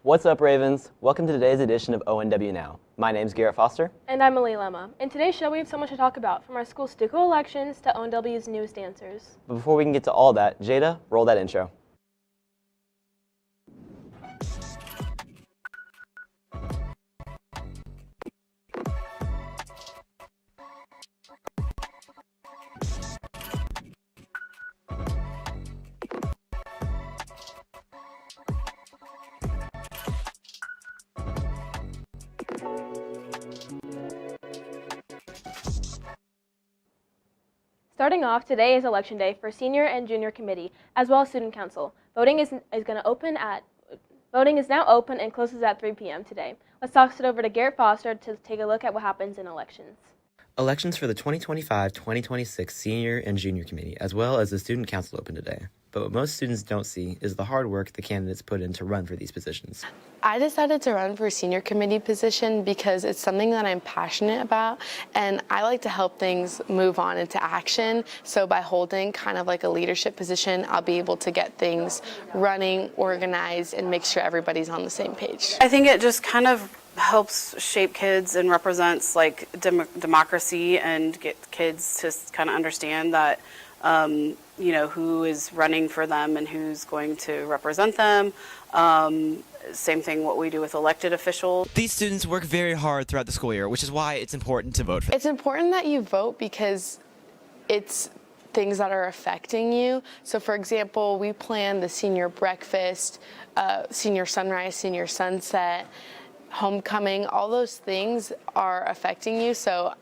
What's up, Ravens? Welcome to today's edition of ONW Now. My name's Garrett Foster. And I'm Alee Lemma. In today's show, we have so much to talk about, from our school Stuco elections to ONW's newest dancers. But before we can get to all that, Jada, roll that intro. Starting off, today is election day for senior and junior committee, as well as student council. Voting is now open and closes at 3 p.m. today. Let's toss it over to Garrett Foster to take a look at what happens in elections. Elections for the 2025-2026 Senior and Junior Committee, as well as the Student Council, open today. But what most students don't see is the hard work the candidates put in to run for these positions. I decided to run for a senior committee position because it's something that I'm passionate about, and I like to help things move on into action. So by holding kind of like a leadership position, I'll be able to get things running, organized, and make sure everybody's on the same page. I think it just kind of helps shape kids and represents like democracy and get kids to kind of understand that who is running for them and who's going to represent them. Same thing what we do with elected officials. These students work very hard throughout the school year, which is why it's important to vote for them. It's important that you vote because it's things that are affecting you. So for example, we plan the senior breakfast, senior sunrise, senior sunset, homecoming. All those things are affecting you, so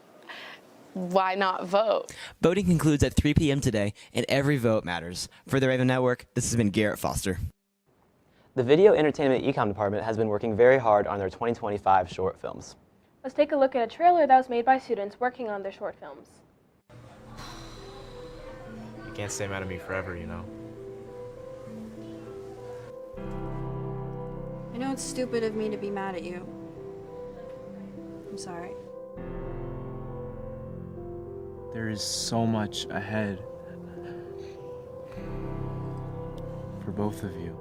why not vote? Voting concludes at 3 p.m. today, and every vote matters. For the Raven Network, this has been Garrett Foster. The Video Entertainment Econ Department has been working very hard on their 2025 short films. Let's take a look at a trailer that was made by students working on their short films. You can't stay mad at me forever, you know. I know it's stupid of me to be mad at you. I'm sorry. There is so much ahead for both of you.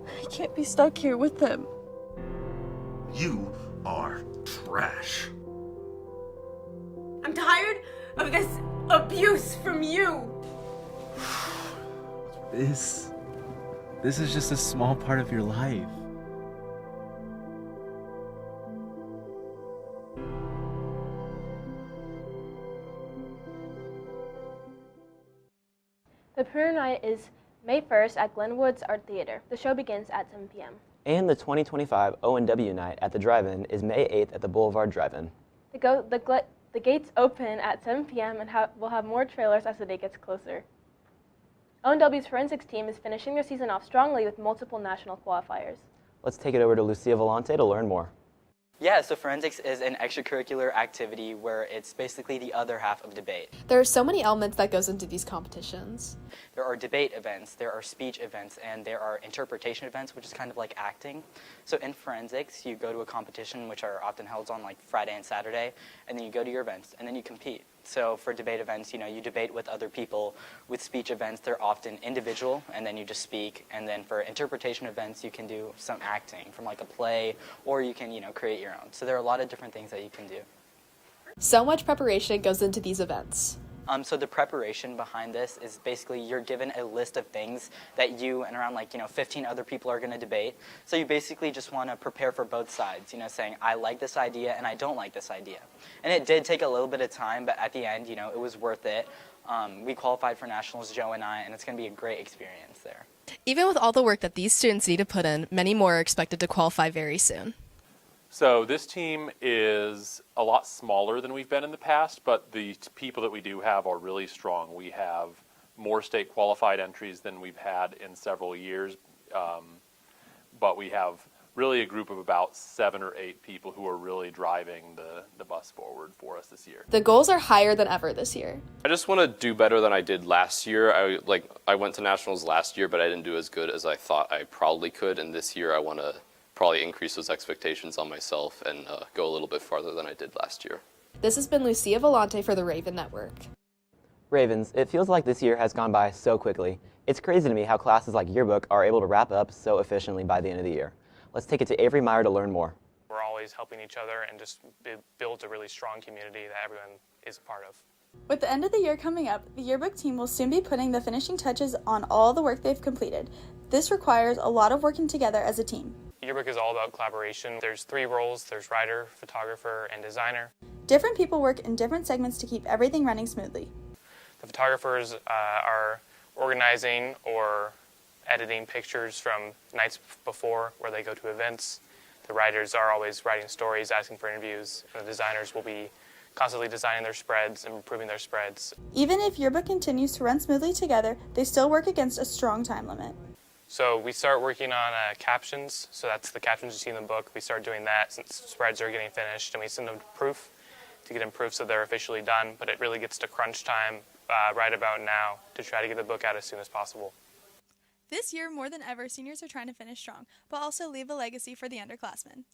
I can't be stuck here with them. You are trash. I'm tired of this abuse from you. This is just a small part of your life. The premiere night is May 1st at Glenwood's Art Theater. The show begins at 7 p.m. And the 2025 ONW Night at the Drive-In is May 8th at the Boulevard Drive-In. The gates open at 7 p.m. and we'll have more trailers as the day gets closer. ONW's forensics team is finishing their season off strongly with multiple national qualifiers. Let's take it over to Lucia Volante to learn more. Yeah, so forensics is an extracurricular activity where it's basically the other half of debate. There are so many elements that goes into these competitions. There are debate events, there are speech events, and there are interpretation events, which is kind of like acting. So in forensics, you go to a competition, which are often held on like Friday and Saturday, and then you go to your events, and then you compete. So for debate events, you debate with other people. With speech events, they're often individual, and then you just speak. And then for interpretation events, you can do some acting from like a play, or you can, create your own. So there are a lot of different things that you can do. So much preparation goes into these events. So the preparation behind this is basically you're given a list of things that you and around 15 other people are going to debate. So you basically just want to prepare for both sides, saying I like this idea and I don't like this idea. And it did take a little bit of time, but at the end, it was worth it. We qualified for nationals, Joe and I, and it's going to be a great experience there. Even with all the work that these students need to put in, many more are expected to qualify very soon. So this team is a lot smaller than we've been in the past, but the people that we do have are really strong. We have more state qualified entries than we've had in several years, but we have really a group of about 7 or 8 people who are really driving the bus forward for us this year. The goals are higher than ever this year. I just want to do better than I did last year. I went to nationals last year, but I didn't do as good as I thought I probably could, and this year I want to probably increase those expectations on myself and go a little bit farther than I did last year. This has been Lucia Volante for the Raven Network. Ravens, it feels like this year has gone by so quickly. It's crazy to me how classes like yearbook are able to wrap up so efficiently by the end of the year. Let's take it to Avery Meyer to learn more. We're always helping each other and just builds a really strong community that everyone is a part of. With the end of the year coming up, the yearbook team will soon be putting the finishing touches on all the work they've completed. This requires a lot of working together as a team. Yearbook is all about collaboration. There's 3 roles. There's writer, photographer, and designer. Different people work in different segments to keep everything running smoothly. The photographers are organizing or editing pictures from nights before where they go to events. The writers are always writing stories, asking for interviews. And the designers will be constantly designing their spreads and improving their spreads. Even if yearbook continues to run smoothly together, they still work against a strong time limit. So we start working on captions. So that's the captions you see in the book. We start doing that since spreads are getting finished, and we send them to proof to get them proof so they're officially done. But it really gets to crunch time right about now to try to get the book out as soon as possible. This year, more than ever, seniors are trying to finish strong, but also leave a legacy for the underclassmen.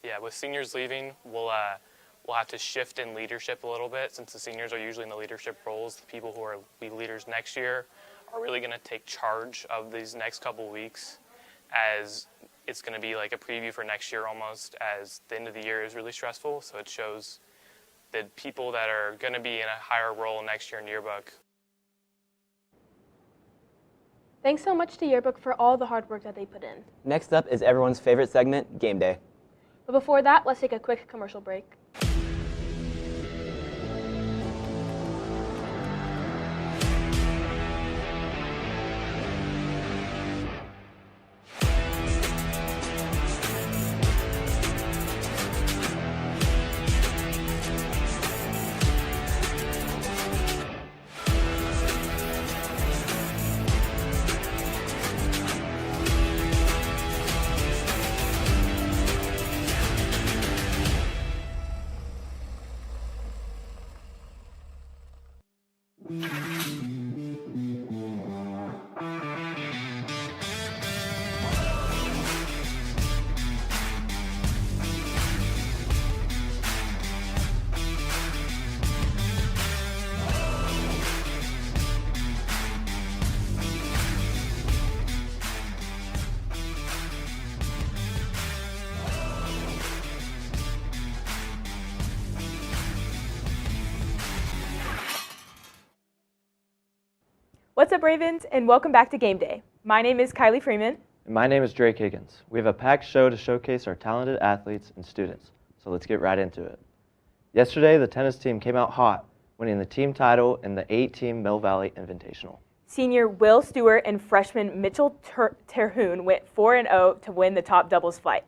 Yeah, with seniors leaving, we'll have to shift in leadership a little bit since the seniors are usually in the leadership roles. The people who are be leaders next year are really going to take charge of these next couple weeks, as it's going to be like a preview for next year almost, as the end of the year is really stressful. So it shows the people that are going to be in a higher role next year in yearbook. Thanks so much to Yearbook for all the hard work that they put in. Next up is everyone's favorite segment, Game Day. But before that, let's take a quick commercial break. What's up, Ravens, and welcome back to Game Day. My name is Kylie Freeman. And my name is Drake Higgins. We have a packed show to showcase our talented athletes and students, so let's get right into it. Yesterday, the tennis team came out hot, winning the team title in the 8-team Mill Valley Invitational. Senior Will Stewart and freshman Mitchell Terhune went 4-0 to win the top doubles flight.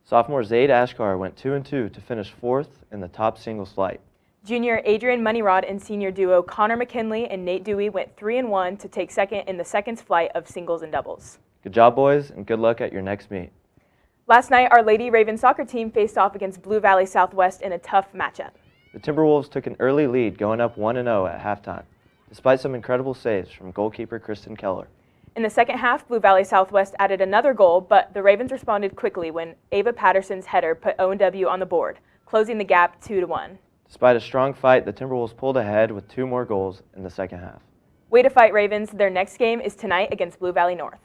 Sophomore Zaid Ashkar went 2-2 to finish 4th in the top singles flight. Junior Adrian Moneyrod and senior duo Connor McKinley and Nate Dewey went 3-1 to take second in the seconds flight of singles and doubles. Good job, boys, and good luck at your next meet. Last night, our Lady Raven soccer team faced off against Blue Valley Southwest in a tough matchup. The Timberwolves took an early lead, going up 1-0 at halftime, despite some incredible saves from goalkeeper Kristen Keller. In the second half, Blue Valley Southwest added another goal, but the Ravens responded quickly when Ava Patterson's header put ONW on the board, closing the gap 2-1. Despite a strong fight, the Timberwolves pulled ahead with 2 more goals in the second half. Way to fight, Ravens. Their next game is tonight against Blue Valley North.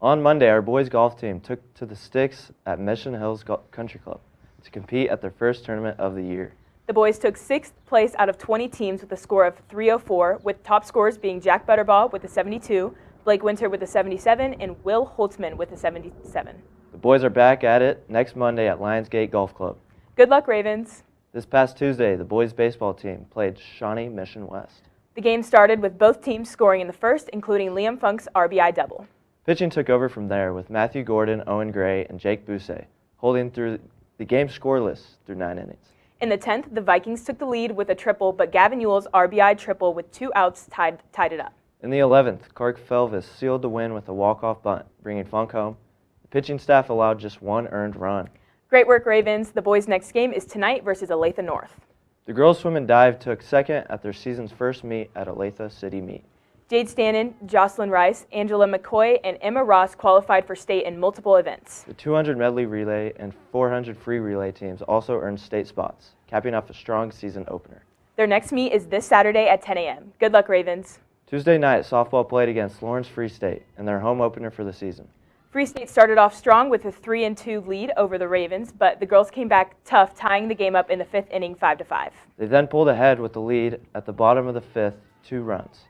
On Monday, our boys golf team took to the sticks at Mission Hills Country Club to compete at their first tournament of the year. The boys took 6th place out of 20 teams with a score of 304, with top scorers being Jack Butterbaugh with a 72, Blake Winter with a 77, and Will Holtzman with a 77. The boys are back at it next Monday at Lionsgate Golf Club. Good luck, Ravens. This past Tuesday, the boys baseball team played Shawnee Mission West. The game started with both teams scoring in the first, including Liam Funk's RBI double. Pitching took over from there with Matthew Gordon, Owen Gray, and Jake Bousset, holding through the game scoreless through 9 innings. In the 10th, the Vikings took the lead with a triple, but Gavin Ewell's RBI triple with 2 outs tied it up. In the 11th, Clark Felvis sealed the win with a walk-off bunt, bringing Funk home. The pitching staff allowed just 1 earned run. Great work, Ravens. The boys' next game is tonight versus Olathe North. The girls swim and dive took second at their season's first meet at Olathe City Meet. Jade Stannon, Jocelyn Rice, Angela McCoy, and Emma Ross qualified for state in multiple events. The 200 medley relay and 400 free relay teams also earned state spots, capping off a strong season opener. Their next meet is this Saturday at 10 a.m. Good luck, Ravens. Tuesday night, softball played against Lawrence Free State in their home opener for the season. Free State started off strong with a 3-2 lead over the Ravens, but the girls came back tough, tying the game up in the 5th inning 5-5. They then pulled ahead with the lead at the bottom of the 5th, 2 runs.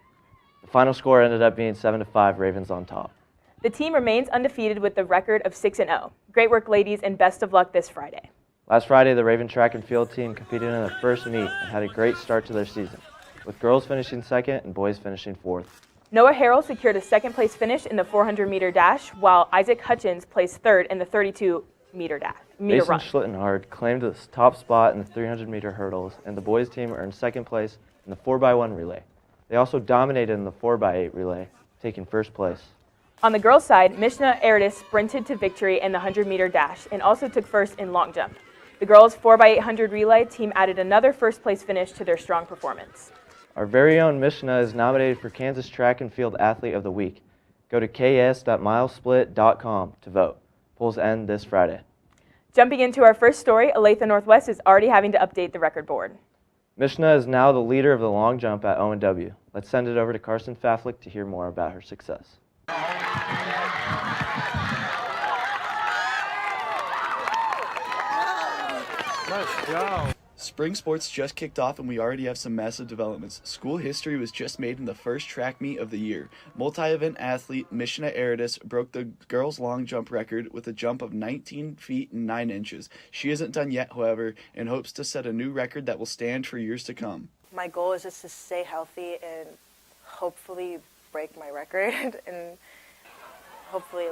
The final score ended up being 7-5, Ravens on top. The team remains undefeated with the record of 6-0. Great work, ladies, and best of luck this Friday. Last Friday, the Raven track and field team competed in their first meet and had a great start to their season, with girls finishing 2nd and boys finishing 4th. Noah Harrell secured a 2nd-place finish in the 400-meter dash, while Isaac Hutchins placed 3rd in the 32-meter Mason run. Schlittenhard claimed the top spot in the 300-meter hurdles, and the boys' team earned 2nd place in the 4x1 relay. They also dominated in the 4x8 relay, taking 1st place. On the girls' side, Mishna Eridis sprinted to victory in the 100-meter dash and also took 1st in long jump. The girls' 4x800 relay team added another 1st-place finish to their strong performance. Our very own Mishna is nominated for Kansas Track and Field Athlete of the Week. Go to ks.milesplit.com to vote. Polls end this Friday. Jumping into our first story, Olathe Northwest is already having to update the record board. Mishna is now the leader of the long jump at ONW. Let's send it over to Carson Faflick to hear more about her success. Let's go. Spring sports just kicked off and we already have some massive developments. School history was just made in the first track meet of the year. Multi-event athlete Mishna Eridis broke the girls' long jump record with a jump of 19 feet and 9 inches. She isn't done yet, however, and hopes to set a new record that will stand for years to come. My goal is just to stay healthy and hopefully break my record and hopefully,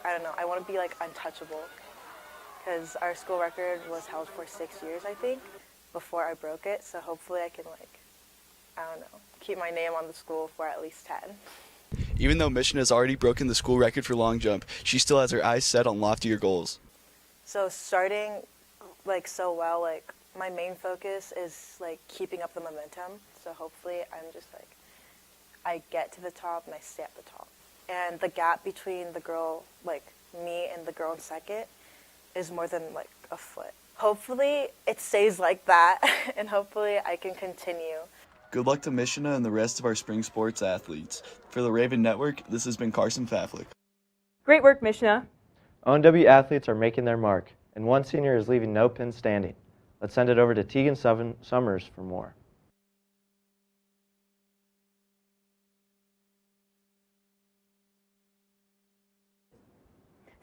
I want to be, untouchable. Because our school record was held for 6 years, I think, before I broke it. So hopefully I can, keep my name on the school for at least 10. Even though Mishna has already broken the school record for long jump, she still has her eyes set on loftier goals. So starting, so well, my main focus is, keeping up the momentum. So hopefully I'm just, I get to the top and I stay at the top. And the gap between the girl, me and the girl in 2nd, is more than a foot. Hopefully it stays like that and hopefully I can continue. Good luck to Mishna and the rest of our spring sports athletes. For the Raven Network, this has been Carson Faflick. Great work, Mishna. ONW athletes are making their mark, and one senior is leaving no pin standing. Let's send it over to Tegan Summers for more.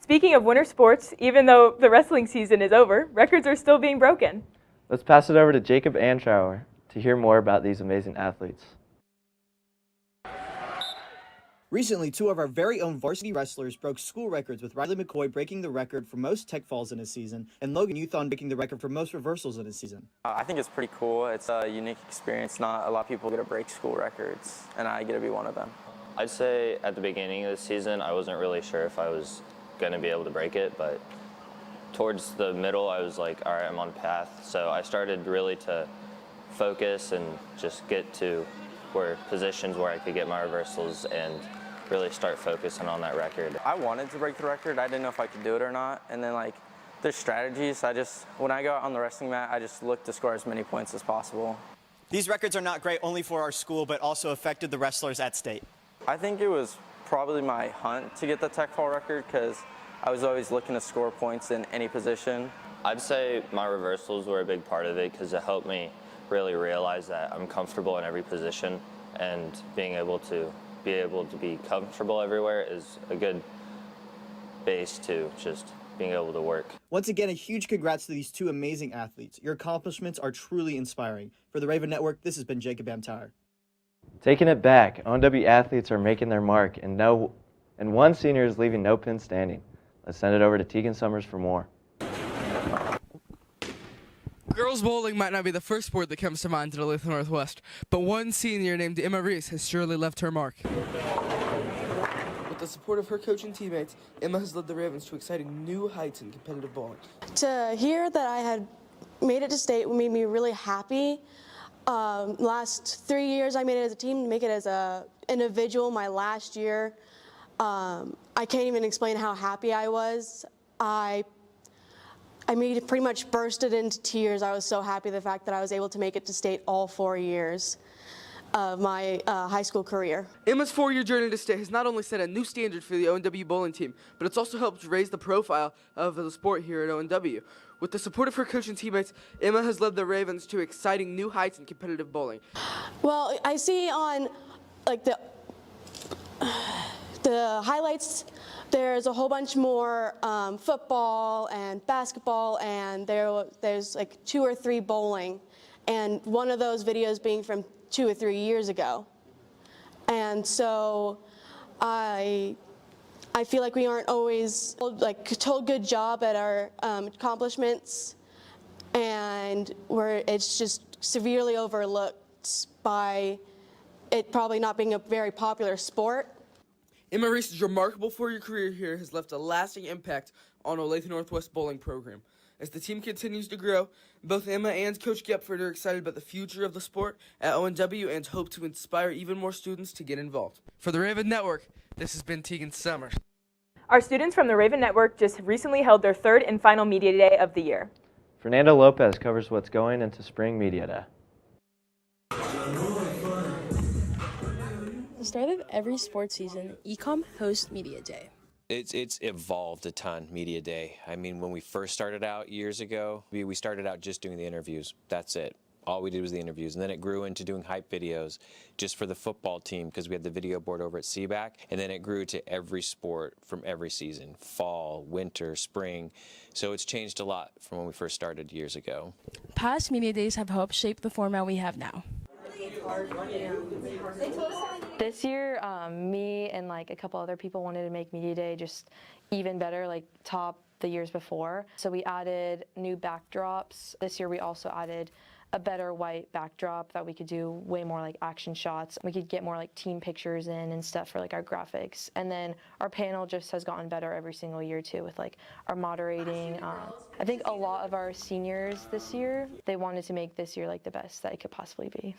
Speaking of winter sports, even though the wrestling season is over, records are still being broken. Let's pass it over to Jacob Antrauer to hear more about these amazing athletes. Recently, 2 of our very own varsity wrestlers broke school records, with Riley McCoy breaking the record for most tech falls in a season and Logan Youthon breaking the record for most reversals in a season. I think it's pretty cool. It's a unique experience. Not a lot of people get to break school records, and I get to be one of them. I'd say at the beginning of the season, I wasn't really sure if I was going to be able to break it, but towards the middle I was like, all right, I'm on path. So I started really to focus and just get to positions where I could get my reversals and really start focusing on that record. I wanted to break the record. I didn't know if I could do it or not. And then there's strategies. When I go out on the wrestling mat, I just look to score as many points as possible. These records are not great only for our school, but also affected the wrestlers at state. I think it was probably my hunt to get the tech fall record because I was always looking to score points in any position. I'd say my reversals were a big part of it because it helped me really realize that I'm comfortable in every position, and being able to be comfortable everywhere is a good base to just being able to work. Once again, a huge congrats to these 2 amazing athletes. Your accomplishments are truly inspiring. For the Raven Network, this has been Jacob Amtire. Taking it back, ONW athletes are making their mark, and one senior is leaving no pin standing. Let's send it over to Tegan Summers for more. Girls bowling might not be the first sport that comes to mind at Olathe Northwest, but one senior named Emma Reese has surely left her mark. With the support of her coach and teammates, Emma has led the Ravens to exciting new heights in competitive bowling. To hear that I had made it to state made me really happy. Last 3 years I made it as a team, to make it as an individual my last year. I can't even explain how happy I was. I pretty much bursted into tears. I was so happy the fact that I was able to make it to state all 4 years of my high school career. Emma's 4-year journey to state has not only set a new standard for the ONW bowling team, but it's also helped raise the profile of the sport here at ONW. With the support of her coach and teammates, Emma has led the Ravens to exciting new heights in competitive bowling. Well, I see on the highlights, there's a whole bunch more football and basketball, and there's like 2 or 3 bowling, and one of those videos being from 2 or 3 years ago. And so I feel like we aren't always told good job at our accomplishments, and it's just severely overlooked by it probably not being a very popular sport. Emma Reese's remarkable 4-year career here has left a lasting impact on Olathe Northwest bowling program. As the team continues to grow, both Emma and Coach Gepford are excited about the future of the sport at ONW and hope to inspire even more students to get involved. For the Raven Network, this has been Tegan Summers. Our students from the Raven Network just recently held their 3rd and final media day of the year. Fernando Lopez covers what's going into Spring Media Day. The start of every sports season, Ecom hosts Media Day. It's evolved a ton, Media Day. I mean, when we first started out years ago, we started out just doing the interviews. That's it. All we did was the interviews. And then it grew into doing hype videos just for the football team because we had the video board over at CBAC. And then it grew to every sport from every season, fall, winter, spring. So it's changed a lot from when we first started years ago. Past Media Days have helped shape the format we have now. This year, me and a couple other people wanted to make Media Day just even better, top the years before. So we added new backdrops. This year we also added a better white backdrop that we could do way more action shots. We could get more team pictures in and stuff for our graphics. And then our panel just has gotten better every single year too with our moderating. I think a lot of our seniors this year, they wanted to make this year the best that it could possibly be.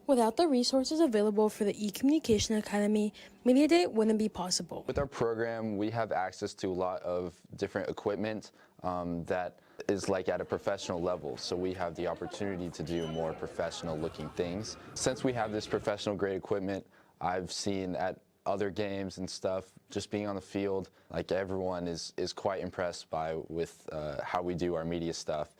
Without the resources available for the eCommunication Academy, Media Day wouldn't be possible. With our program, we have access to a lot of different equipment that is at a professional level, so we have the opportunity to do more professional looking things. Since we have this professional grade equipment, I've seen at other games and stuff, just being on the field, everyone is quite impressed with how we do our media stuff.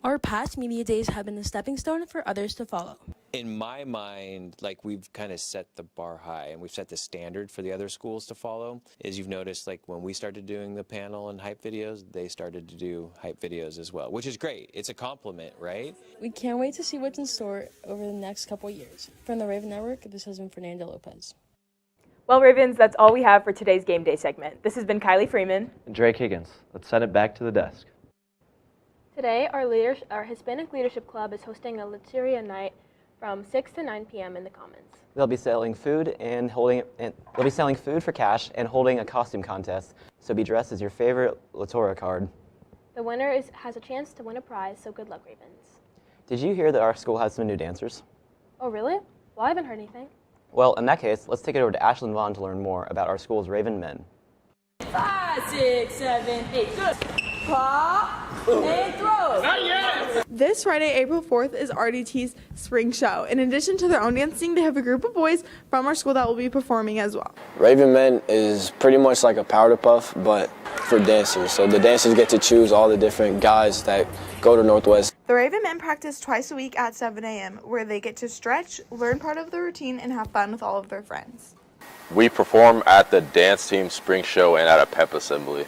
Our past Media Days have been a stepping stone for others to follow. In my mind, we've kind of set the bar high and we've set the standard for the other schools to follow. As you've noticed, when we started doing the panel and hype videos, they started to do hype videos as well, which is great. It's a compliment, right? We can't wait to see what's in store over the next couple years. From the Raven Network, this has been Fernando Lopez. Well, Ravens, that's all we have for today's game day segment. This has been Kylie Freeman And Drake Higgins. Let's send it back to the desk. Today, our Hispanic Leadership Club is hosting a Luteria night from 6 to 9 p.m. in the Commons. They'll be selling food for cash and holding a costume contest. So be dressed as your favorite Luteria card. The winner has a chance to win a prize, so good luck, Ravens. Did you hear that our school has some new dancers? Oh, really? Well, I haven't heard anything. Well, in that case, let's take it over to Ashlyn Vaughn to learn more about our school's Raven men. 5, 6, 7, 8, good. Pop and throw. Not yet. This Friday, April 4th, is RDT's spring show. In addition to their own dancing, they have a group of boys from our school that will be performing as well. Raven Men is pretty much like a powder puff, but for dancers. So the dancers get to choose all the different guys that go to Northwest. The Raven Men practice twice a week at 7 a.m., where they get to stretch, learn part of the routine, and have fun with all of their friends. We perform at the dance team spring show and at a pep assembly.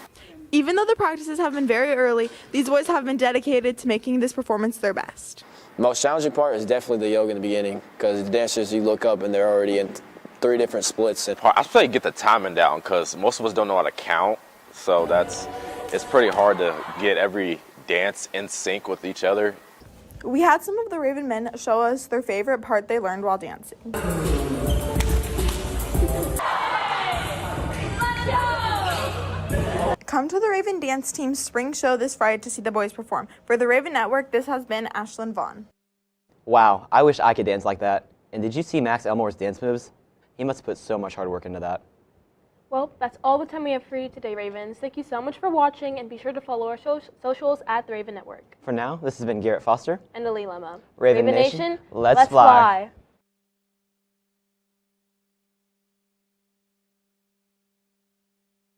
Even though the practices have been very early, these boys have been dedicated to making this performance their best. The most challenging part is definitely the yoga in the beginning, because the dancers, you look up and they're already in 3 different splits. I say get the timing down, because most of us don't know how to count, so it's pretty hard to get every dance in sync with each other. We had some of the Raven Men show us their favorite part they learned while dancing. Come to the Raven Dance Team's spring show this Friday to see the boys perform. For the Raven Network, this has been Ashlyn Vaughn. Wow, I wish I could dance like that. And did you see Max Elmore's dance moves? He must have put so much hard work into that. Well, that's all the time we have for you today, Ravens. Thank you so much for watching, and be sure to follow our socials at the Raven Network. For now, this has been Garrett Foster And Ali Lemma. Raven Nation, let's fly.